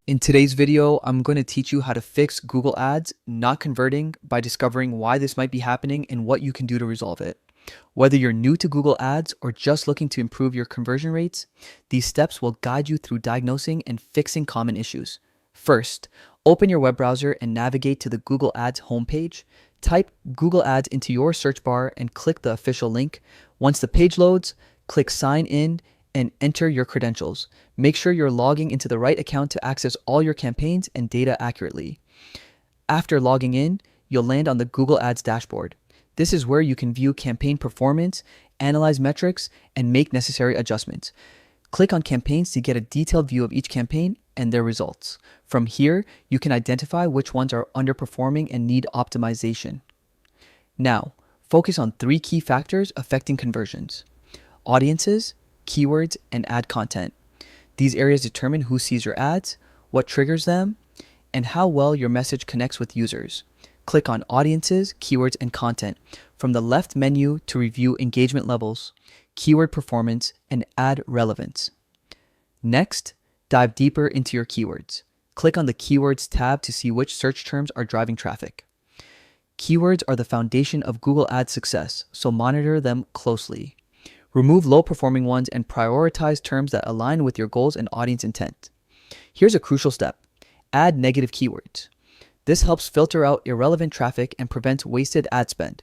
In today's video, I'm going to teach you how to fix Google Ads not converting by discovering why this might be happening and what you can do to resolve it. Whether you're new to Google Ads or just looking to improve your conversion rates, these steps will guide you through diagnosing and fixing common issues. First, open your web browser and navigate to the Google Ads homepage. Type Google Ads into your search bar and click the official link. Once the page loads, click Sign In and enter your credentials. Make sure you're logging into the right account to access all your campaigns and data accurately. After logging in, you'll land on the Google Ads dashboard. This is where you can view campaign performance, analyze metrics, and make necessary adjustments. Click on campaigns to get a detailed view of each campaign and their results. From here, you can identify which ones are underperforming and need optimization. Now, focus on 3 key factors affecting conversions: audiences, keywords, and ad content. These areas determine who sees your ads, what triggers them, and how well your message connects with users. Click on Audiences, Keywords, and Content from the left menu to review engagement levels, keyword performance, and ad relevance. Next, dive deeper into your keywords. Click on the Keywords tab to see which search terms are driving traffic. Keywords are the foundation of Google Ads success, so monitor them closely. Remove low-performing ones and prioritize terms that align with your goals and audience intent. Here's a crucial step: add negative keywords. This helps filter out irrelevant traffic and prevents wasted ad spend.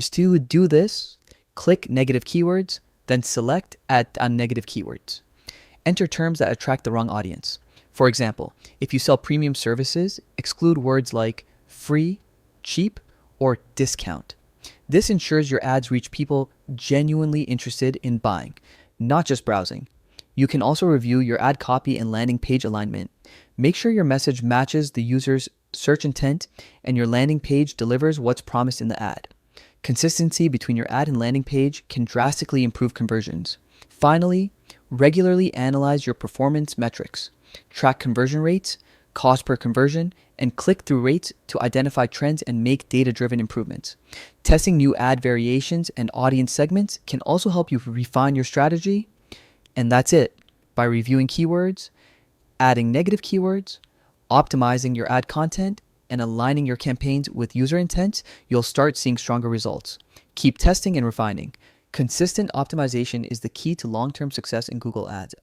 To do this, click Negative Keywords, then select Add on Negative Keywords. Enter terms that attract the wrong audience. For example, if you sell premium services, exclude words like free, cheap, or discount. This ensures your ads reach people genuinely interested in buying, not just browsing. You can also review your ad copy and landing page alignment. Make sure your message matches the user's search intent and your landing page delivers what's promised in the ad. Consistency between your ad and landing page can drastically improve conversions. Finally, regularly analyze your performance metrics. Track conversion rates, cost per conversion, and click-through rates to identify trends and make data-driven improvements. Testing new ad variations and audience segments can also help you refine your strategy. And that's it. By reviewing keywords, adding negative keywords, optimizing your ad content, and aligning your campaigns with user intent, you'll start seeing stronger results. Keep testing and refining. Consistent optimization is the key to long-term success in Google Ads.